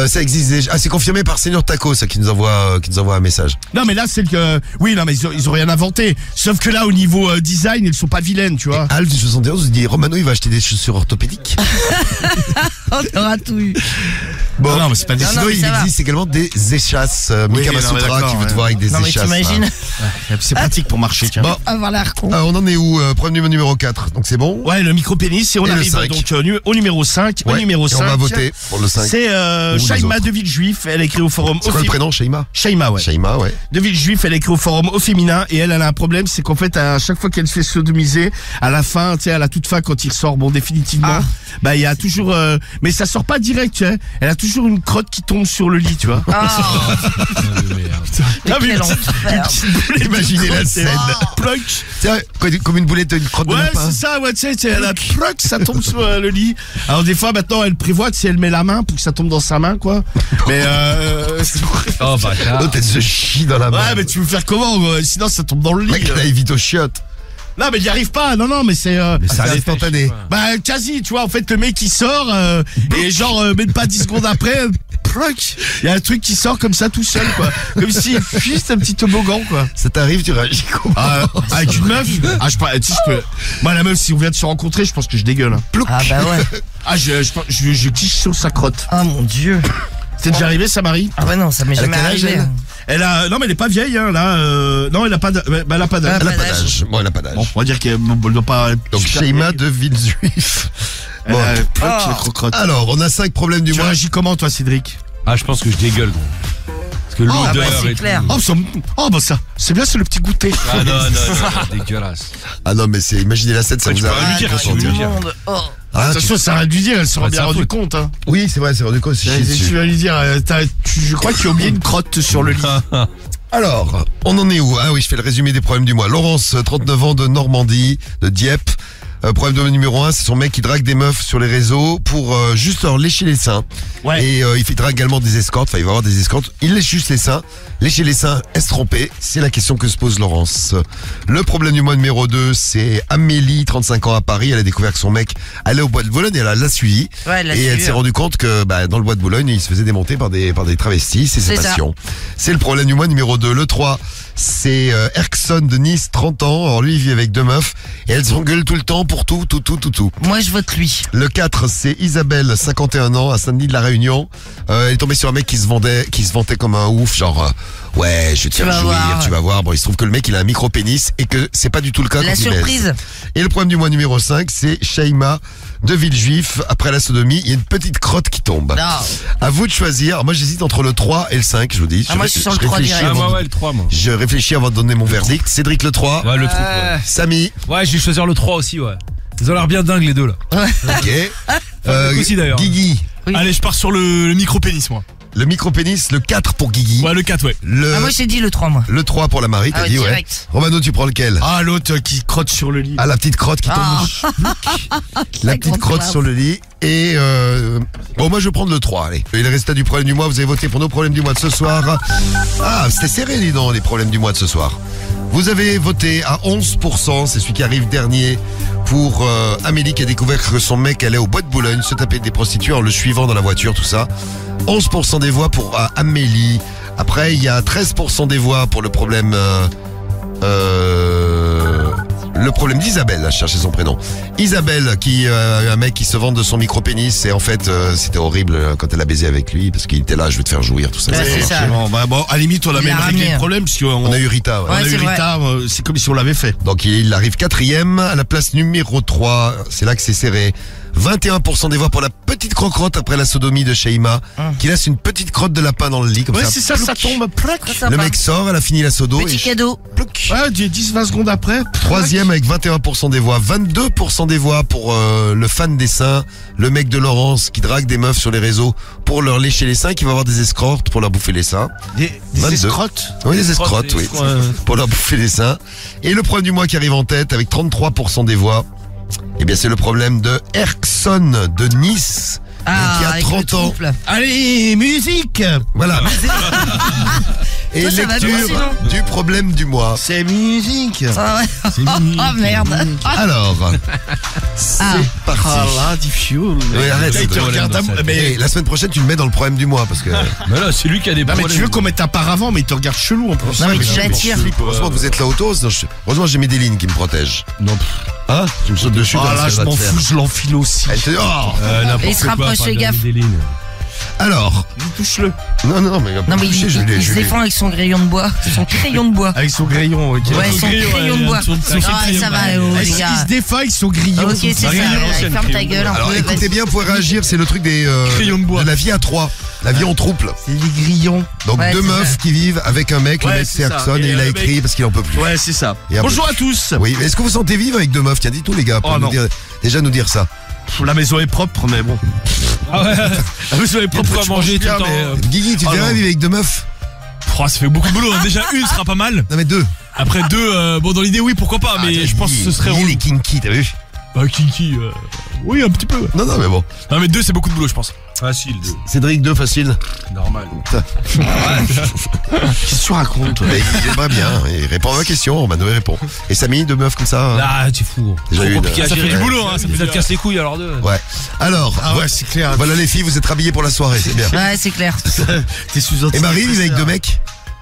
Ça existe déjà. Ah, c'est confirmé par Senior Taco, ça qui nous envoie un message. Non, mais là, c'est que... Oui, non, mais ils ont rien inventé. Sauf que là, au niveau design, ils sont pas vilaines, tu vois. Alf du 71 dit Romano, il va acheter des chaussures orthopédiques. On aura tout eu. Bon, Non, mais c'est pas des... Non, sinon, mais il ça va. existe également des échasses. Oui, Mika non, mais Masutra d'accord, qui veut te ouais. voir avec des Non, mais échasses. t'imagines C'est pratique pour marcher, tiens. Bon, avoir l'air con. on en est où Problème numéro 4, donc c'est bon. Ouais, le micro-pénis, et on Et le arrive 5. donc au numéro 5. Ouais, Au numéro et 5. on va voter pour le 5. C'est les Shaima autres. de Villejuif, elle écrit au forum C'est quoi le prénom, Shaima? Shaima, ouais. Shaima, ouais. De Villejuif, elle écrit au forum au féminin et elle a un problème, c'est qu'en fait à chaque fois qu'elle se fait sodomiser, à la fin, tu sais, à la toute fin quand il ressort, bon définitivement, bah il y a toujours, mais ça sort pas direct, tu sais. Elle a toujours une crotte qui tombe sur le lit, tu vois. Ah, Ah, mais quel une enfer. petite boulette de Imaginez la crotte, scène. Plug. Tiens, comme une boulette, une crotte de Ouais, lapin. c'est ça, ouais, tu sais, elle a plug, ça tombe sur le lit. Alors des fois maintenant elle prévoit que si elle met la main pour que ça tombe dans sa main, quoi. Mais Oh, bah, L'autre, elle se chie dans la main. ouais, mais tu veux faire comment, sinon ça tombe dans le lit. Mec, là, il vite aux chiottes. Non, mais il y arrive pas. Non, mais c'est C'est instantané. bah quasi, tu vois, en fait le mec il sort et genre même pas 10 secondes après, proc, il y a un truc qui sort comme ça tout seul, quoi. Comme s'il juste un petit toboggan, quoi. Ça t'arrive, tu réagis comment? Avec une meuf, tu sais, je peux. Moi la meuf, si on vient de se rencontrer, je pense que je dégueule. Hein. Ah bah ouais. Je quiche sur sa crotte. Ah mon dieu. C'est déjà arrivé, ça, Marie? Ah ouais non, ça m'est Elle a jamais quel âge, arrivé. elle Elle a, non mais elle est pas vieille, hein, là, non, elle a pas d'âge. Elle a pas d'âge. Elle a pas pas d'âge. d'âge. Bon, elle a pas d'âge. Bon, on va dire qu'elle ne doit pas. Donc, super Shaima vieille. de Villejuif. Elle Bon. a plein Ah. de crotte. Alors, on a 5 problèmes du Tu mois. réagis comment, toi, Cédric? Ah, je pense que je dégueule, gros. Parce que Ah bah l'odeur c'est et clair. tout. Bah ça, c'est bien, c'est le petit goûter. Ah non, dégueulasse. Ah non, mais c'est, imaginez la scène, ça Ouais, tu vous peux a rien lui dire, Ah, tu tout veux le lui dire. monde. Oh. Ah, Attention, ça a dû dire, elle sera Ouais, bien c'est un rendue faute. compte. Hein. Oui, c'est vrai, c'est rendu compte, c'est chié Tu dessus. vas lui dire, je crois que tu as oublié une crotte sur le lit. Alors, on en est où? Ah oui, je fais le résumé des problèmes du mois. Laurence, 39 ans, de Normandie, de Dieppe. Problème de numéro 1, c'est son mec qui drague des meufs sur les réseaux pour juste leur lécher les seins. Ouais. Et il drague également des escortes, enfin il va avoir des escortes. Il lèche juste les seins. Lécher les seins, est-ce tromper? C'est la question que se pose Laurence. Le problème du mois numéro 2, c'est Amélie, 35 ans à Paris. Elle a découvert que son mec allait au bois de Boulogne et elle l'a suivi. Ouais, elle l'a Et elle suivi, s'est hein. rendue compte que dans le bois de Boulogne, il se faisait démonter par des travestis, c'est ses C'est ça. passions. C'est le problème du mois numéro 2. Le 3, c'est Erkson de Nice, 30 ans. Alors lui, il vit avec 2 meufs et elles s'engueulent tout le temps pour tout. Moi je vote lui. Le 4, c'est Isabelle, 51 ans, à Saint-Denis de la Réunion. Elle est tombée sur un mec qui se vantait comme un ouf, genre ouais, je vais te Tu faire vas jouir, voir. tu vas voir. Bon, il se trouve que le mec, il a un micro-pénis et que c'est pas du tout le cas La quand il baise. surprise. Et le problème du mois numéro 5, c'est Shaima de Villejuif. Après la sodomie, il y a une petite crotte qui tombe. Non. À vous de choisir. Alors, moi, j'hésite entre le 3 et le 5, je vous dis. Ah, moi, je suis sur le 3 réfléchis direct. Ah, avant moi, de- ouais, le 3, moi. Je réfléchis avant de donner mon verdict. Cédric, le 3. Ouais, le truc, ouais. Samy. Ouais, je vais choisir le 3 aussi, ouais. Ils ont l'air bien dingues, les deux, là. Ok. mec aussi, d'ailleurs. Guigui. Oui. Allez, je pars sur le micro-pénis, moi. Le micro-pénis, le 4 pour Guigui. Ouais, le 4, ouais. Le, Ah moi j'ai dit le 3 moi. le 3 pour la Marie, t'as Ah ouais, dit, ouais. direct. Romano, tu prends lequel? Ah, l'autre qui crotte sur le lit. Ah, la petite crotte qui tombe. Ah. La petite crotte sur le lit. Et bon, moi je vais prendre le 3, allez. Et le résultat du problème du mois, vous avez voté pour nos problèmes du mois de ce soir. Ah, c'était serré, dis donc, les problèmes du mois de ce soir. Vous avez voté à 11%, c'est celui qui arrive dernier, pour Amélie qui a découvert que son mec allait au bois de Boulogne se taper des prostituées en le suivant dans la voiture, tout ça. 11% des voix pour Amélie. Après, il y a 13% des voix pour le problème... le problème d'Isabelle, je cherchais son prénom. Isabelle, qui a eu un mec qui se vante de son micro-pénis et en fait, c'était horrible quand elle a baisé avec lui parce qu'il était là, je veux te faire jouir, tout ça. Ouais, c'est ça. Bon, à la limite, on a Il même l'a réglé ramené. le problème, parce qu'on On a eu Rita, ouais. on a Ouais, eu c'est vrai. Rita, c'est comme si on l'avait fait. Donc il arrive 4e à la place numéro 3. C'est là que c'est serré. 21% des voix pour la petite petite croque-crotte après la sodomie de Sheima, qui laisse une petite crotte de lapin dans le lit, comme Ouais, ça. c'est ça, ça tombe. Plac. Très sympa. Le mec sort, elle a fini la sodo. Petit cadeau. Plouc. Ouais, 10-20 secondes après. Troisième avec 21% des voix, 22% des voix pour le fan des seins, le mec de Laurence qui drague des meufs sur les réseaux pour leur lécher les seins, qui va avoir des escortes pour leur bouffer les seins. Des 22. escrottes. Oui, des escrottes, oui, pour leur bouffer les seins. Et le problème du mois qui arrive en tête avec 33% des voix, eh bien c'est le problème de Erkson de Nice, qui a avec 30 le ans. trouble. Allez, musique. Voilà. Et Toi, ça va bien, lecture sinon du problème du mois. C'est musique. Ah ouais. C'est musique. Oh merde. Alors, c'est parti. Ah là, du fioul. Oui, arrête, Là, il te c'est regarde drôle, à- mais- Et la semaine prochaine, tu le mets dans le problème du mois parce que. Mais là, c'est lui qui a des Non, mais problèmes. tu veux qu'on mette un paravent, mais il te regarde chelou en plus. Non, mais mais tu je l'attires. flippe. Heureusement que vous êtes là autour. Heureusement, j'ai mis des lignes qui me protègent. Non. Hein? Tu me sautes dessus. Oh comme là, ça je va m'en te faire. fous, je l'enfile aussi. Elle te dit, oh. N'importe Et il se quoi, rapproche, pas fais de gaffe. Deline. Alors. Touche-le. Non, mais. Non mais toucher, il se défend avec son crayon de bois. Son crayon de bois. Avec son grillon, ok. Ouais, son crayon de bois. Ah, ça va, oh, Il les se gars. défait avec son grillon. Ok, c'est ça. Grillon, Allez, c'est ferme une ta crayon gueule un Alors peu. écoutez vas-y. bien, vous pouvez réagir, c'est le truc des Crayon de bois. de la vie à trois, la vie en trouble. C'est des grillons. Donc Ouais, deux c'est meufs ça. qui vivent avec un mec, le Ouais, mec c'est c'est ça. Axon Et et il a le écrit mec- parce qu'il en peut plus. Ouais, c'est ça. Et après- Bonjour à tous. Oui, mais est-ce que vous sentez vivre avec deux meufs? Tiens, dites-nous les gars, pour Oh, nous non. dire, déjà nous dire ça. La maison est propre, mais bon. Ah ouais. La maison est propre Propre à manger tout le temps. Guigui, tu te Oh, verrais non. vivre avec deux meufs? Oh, ça fait beaucoup de boulot. Hein. Déjà, une sera pas mal. Non mais deux. Après deux, bon, dans l'idée, oui, pourquoi pas. Mais Ah, je pense que ce serait il relou. est kinky, t'as vu? Bah, Kinky, oui, un petit peu. Non, mais bon. Non, mais deux, c'est beaucoup de boulot, je pense. Facile. Cédric, deux facile. Normal. Qu'est-ce que tu racontes, toi? Mais il aimerait bien, il répond à ma question, Mano répond. Et Samy, deux meufs comme ça hein. Ah, tu fous. Déjà Trop une. compliqué à Ça fait gérer. du boulot, hein. Ça fait Ça te casse les couilles alors deux. Ouais. Alors, Ah ouais, c'est clair. voilà les filles, vous êtes habillées pour la soirée, c'est bien. Ouais, c'est clair. T'es sous Et Marie, vivez avec deux mecs?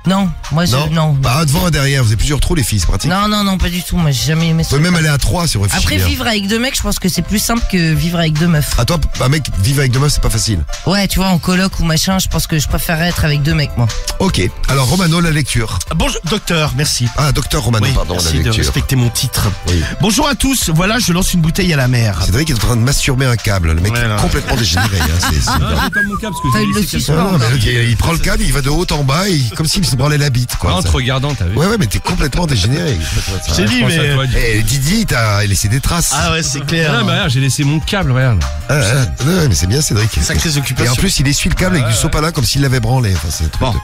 Non, moi je. Non. Bah, un devant, un derrière, vous avez plusieurs trous les filles, c'est pratique. Non, pas du tout. Moi j'ai jamais aimé Vous ça. pouvez même aller à trois si on réfléchit Après, bien. vivre avec deux mecs, je pense que c'est plus simple que vivre avec deux meufs. À toi, un mec vivre avec deux meufs, c'est pas facile. Ouais, tu vois, en coloc ou machin, je pense que je préférerais être avec deux mecs, moi. Ok. Alors, Romano, la lecture. Bonjour, docteur, merci. Ah, docteur Romano, Oui, pardon, la merci de lecture. respecter mon titre. Oui. Bonjour à tous. Voilà, je lance une bouteille à la mer. Cédric est en train de masturber un câble. Le mec Ouais, est là. complètement dégénéré. Hein. C'est Ah, c'est pas mon cas parce que T'as j'ai eu le laissé six quelqu'un. Non, mais il prend le câble, il va de haut en bas, et comme s'il se branlait la bite, quoi. En te regardant, t'as vu. Ouais, mais t'es complètement dégénéré. Je t'ai dit, Je pense à mais. toi, Eh, Didi, t'as laissé des traces. Ah ouais, c'est clair. Ah, bah, regarde, j'ai laissé mon câble, regarde. Non, mais c'est bien, Cédric. Sacrées Et occupations. en plus, il essuie le câble avec du sopalin comme s'il l'avait branlé. Enfin, c'est un truc Bon. de-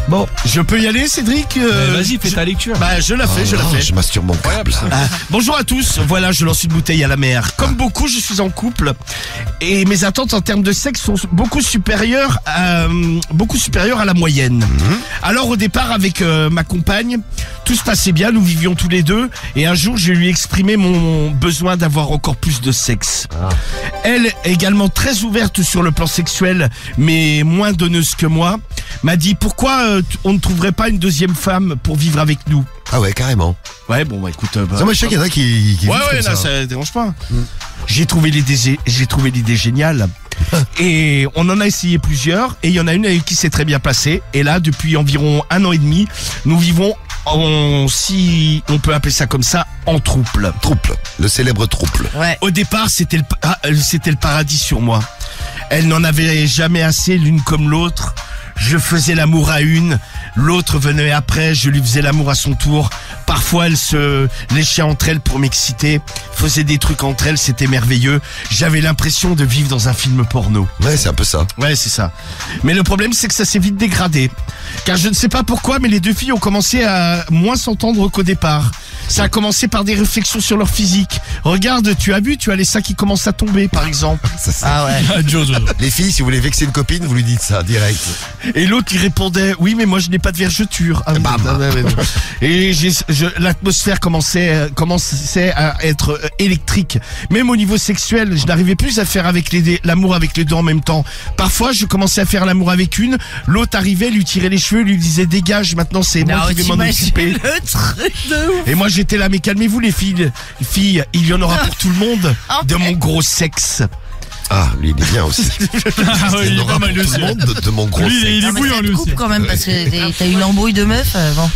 Bon, je peux y aller, Cédric Vas-y, fais je- ta lecture. Bah, je la fais, je la Oh, fais. Je masturbe mon câble. Bonjour à tous, voilà, je lance une bouteille à la mer. Comme beaucoup, je suis en couple et mes attentes en termes de sexe sont beaucoup supérieures à la moyenne. Alors au départ, avec ma compagne, tout se passait bien, nous vivions tous les deux et un jour, je lui ai exprimé mon besoin d'avoir encore plus de sexe. Elle, également très ouverte sur le plan sexuel, mais moins donneuse que moi, m'a dit pourquoi on ne trouverait pas une deuxième femme pour vivre avec nous. Ah ouais, carrément. Ouais, bon, bah écoute. Ça, moi, je sais qu'il y en a qui vivent Ouais, comme là, ça. ça dérange pas. J'ai trouvé l'idée géniale. Et on en a essayé plusieurs. Et il y en a une avec qui c'est très bien passé. Et là, depuis environ 1 an et demi, nous vivons si on peut appeler ça comme ça, en trouble. Trouble. Le célèbre trouble. Ouais. Au départ, c'était le paradis sur moi. Elle n'en avait jamais assez l'une comme l'autre. Je faisais l'amour à une, l'autre venait après, je lui faisais l'amour à son tour. Parfois, elles se léchaient entre elles pour m'exciter, faisaient des trucs entre elles, c'était merveilleux. J'avais l'impression de vivre dans un film porno. Ouais, c'est un peu ça. Ouais, c'est ça. Mais le problème, c'est que ça s'est vite dégradé. Car je ne sais pas pourquoi, mais les deux filles ont commencé à moins s'entendre qu'au départ. Ça a commencé par des réflexions sur leur physique. Regarde, tu as vu, tu as les seins qui commencent à tomber, par exemple. Ça, c'est- Ah ouais. Jojo. Les filles, si vous voulez vexer une copine, vous lui dites ça, direct. Et l'autre qui répondait, oui, mais moi je n'ai pas de vergeture. Ah, oui, Bam. et l'atmosphère commençait à être électrique. Même au niveau sexuel, je n'arrivais plus à faire avec l'amour avec les deux en même temps. Parfois, je commençais à faire l'amour avec une, l'autre arrivait, lui tirait les cheveux, lui disait dégage, maintenant c'est moi Non, qui vais m'en t'imagines occuper. le truc de ouf. Et moi j'étais là, mais calmez-vous les filles, il y en aura pour tout le monde de mon gros sexe. Ah, lui, il est bien aussi. Ah oui, il y en est aura pas mal pour tout aussi. le monde de mon gros Lui, sexe. il est Non, mais bouillant, ça te lui coupe aussi. quand même parce que t'as une embrouille de meuf. Bon.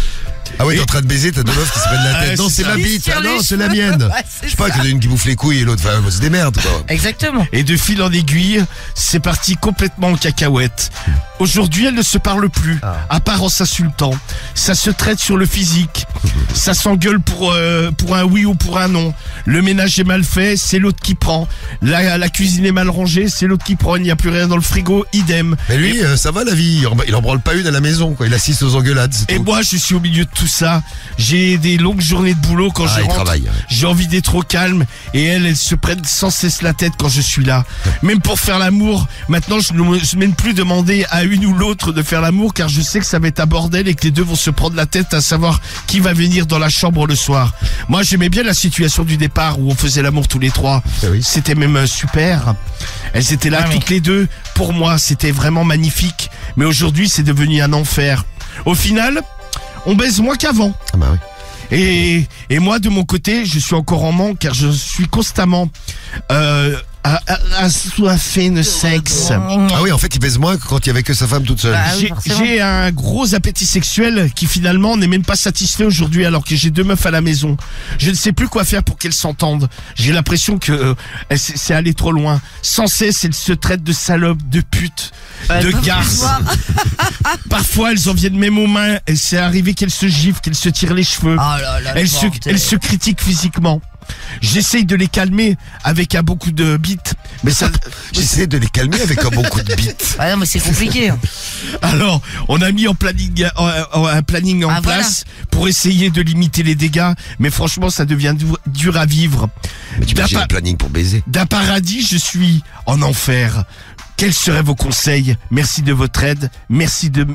Ah ouais, t'es Et- en train de baiser, t'as deux meufs qui se prennent la Ah, tête. Non, c'est c'est ça. ma Lui bite. sur Ah les non, c'est la cheveux. mienne. Ouais, c'est Je sais pas, ça. qu'il y en a une qui bouffe les couilles et l'autre, enfin, c'est des merdes, quoi. Exactement. Et de fil en aiguille, c'est parti complètement en cacahuète. Aujourd'hui, elles ne se parlent plus, à part en s'insultant. Ça se traite sur le physique. Ça s'engueule pour un oui ou pour un non. Le ménage est mal fait, c'est l'autre qui prend. La cuisine est mal rangée, c'est l'autre qui prend. Il n'y a plus rien dans le frigo, idem. Mais lui, ça va la vie. Il en branle pas une à la maison, quoi. Il assiste aux engueulades, c'est Et tout. moi, je suis au milieu de tout ça. J'ai des longues journées de boulot quand Ah, je il rentre. travaille. J'ai envie d'être au calme et elles se prennent sans cesse la tête quand je suis là. Même pour faire l'amour, maintenant je ne me même plus demander à une ou l'autre de faire l'amour car je sais que ça va être un bordel et que les deux vont se prendre la tête à savoir qui va venir dans la chambre le soir. Moi j'aimais bien la situation du départ où on faisait l'amour tous les trois. oui. C'était même super. Elles étaient là Ah oui. toutes les deux. Pour moi c'était vraiment magnifique. Mais aujourd'hui c'est devenu un enfer. Au final, on baise moins qu'avant. Ah bah oui. Et moi, de mon côté, je suis encore en manque car je suis constamment assoiffé de sexe. Ah oui, en fait, il pèse moins que quand il y avait que sa femme toute seule. Bah oui, J'ai forcément. j'ai un gros appétit sexuel qui finalement n'est même pas satisfait aujourd'hui alors que j'ai deux meufs à la maison. Je ne sais plus quoi faire pour qu'elles s'entendent. J'ai l'impression que c'est allé trop loin. Sans cesse, elles se traitent de salopes, de putes, de garces. Parfois, elles en viennent même aux mains. Et c'est arrivé qu'elles se giflent, qu'elles se tirent les cheveux. Oh là là, Elles se critiquent physiquement. J'essaye de les calmer avec un beaucoup de bites. Mais ça, J'essaie de les calmer avec un bon coup de bite. Ah non, mais c'est compliqué. alors, on a mis un planning en Ah, place pour essayer de limiter les dégâts. Mais franchement, ça devient dur à vivre. Mais tu D'un imagines pa- le planning pour baiser. D'un paradis, je suis en enfer. Quels seraient vos conseils? Merci de votre aide. Merci de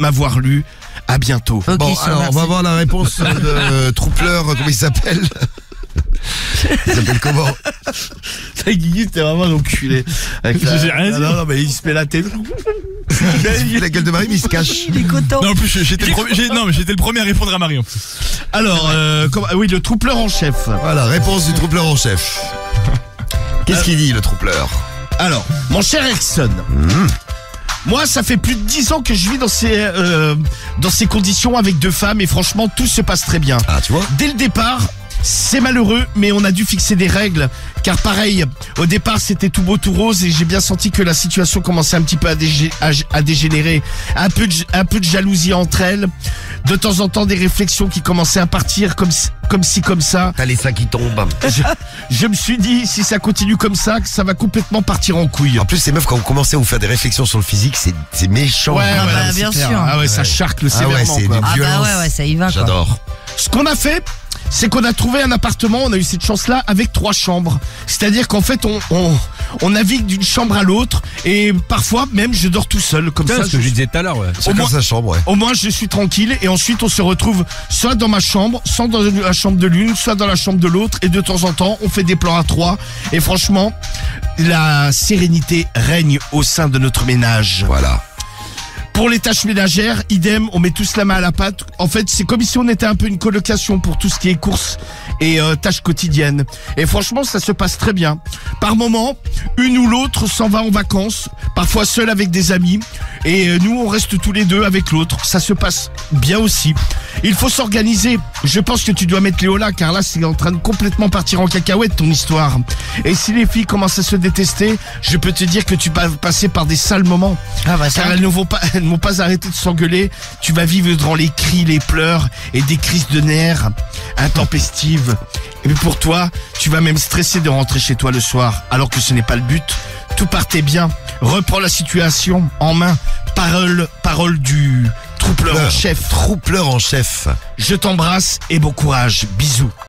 m'avoir lu. À bientôt. Ok, Bon, ça, alors, on merci. va voir la réponse de Troupleur, comment il s'appelle? Il s'appelle comment? Guigui, c'était vraiment un enculé. J'ai rien dit. Non, mais il se met la tête. Il a la gueule de Marie, mais il se cache. Il est content. Non, en plus, j'étais le premier à répondre à Marie, en plus. Alors, oui, le troupleur en chef. Voilà, réponse du Troupleur en chef. Qu'est-ce qu'il dit, le Troupleur? Alors, mon cher Ericsson, moi, ça fait plus de 10 ans que je vis dans ces conditions avec deux femmes et franchement, tout se passe très bien. Ah, tu vois? Dès le départ, c'est malheureux, mais on a dû fixer des règles. Car pareil, au départ, c'était tout beau, tout rose et j'ai bien senti que la situation commençait un petit peu à dégénérer. Un peu de jalousie entre elles. De temps en temps, des réflexions qui commençaient à partir comme ci, comme ça. T'as les seins qui tombent. Je me suis dit, si ça continue comme ça, que ça va complètement partir en couille. En plus, ces meufs, quand vous commencez à vous faire des réflexions sur le physique, c'est méchant. Ouais, Ah ouais, bah, c'est bien clair. sûr. Ah ouais, ça charcle Ah ouais, sévèrement. c'est quoi. du Ah bah violence. ouais, ça y va quoi. J'adore. Ce qu'on a fait, c'est qu'on a trouvé un appartement, on a eu cette chance-là, avec 3 chambres. C'est-à-dire qu'en fait, on navigue d'une chambre à l'autre et parfois même je dors tout seul. Comme C'est ça, ce que je disais tout à l'heure, ouais. Chacun moins- sa chambre, ouais. au moins je suis tranquille et ensuite on se retrouve soit dans ma chambre, soit dans la chambre de l'une, soit dans la chambre de l'autre et de temps en temps on fait des plans à 3 et franchement la sérénité règne au sein de notre ménage. Voilà. Pour les tâches ménagères, idem, on met tous la main à la pâte. En fait, c'est comme si on était un peu une colocation pour tout ce qui est courses et tâches quotidiennes. Et franchement, ça se passe très bien. Par moment, une ou l'autre s'en va en vacances, parfois seule avec des amis. Et nous, on reste tous les deux avec l'autre. Ça se passe bien aussi. Il faut s'organiser. Je pense que tu dois mettre Léo là, car là, c'est en train de complètement partir en cacahuète, ton histoire. Et si les filles commencent à se détester, je peux te dire que tu vas passer par des sales moments. Ah bah ça. Car elles ne vont pas arrêter de s'engueuler. Tu vas vivre dans les cris, les pleurs et des crises de nerfs intempestives. Et puis pour toi, tu vas même stresser de rentrer chez toi le soir, alors que ce n'est pas le but. Tout partait bien. Reprends la situation en main. Parole du troupleur en chef. Troupleur en chef. Je t'embrasse et bon courage. Bisous.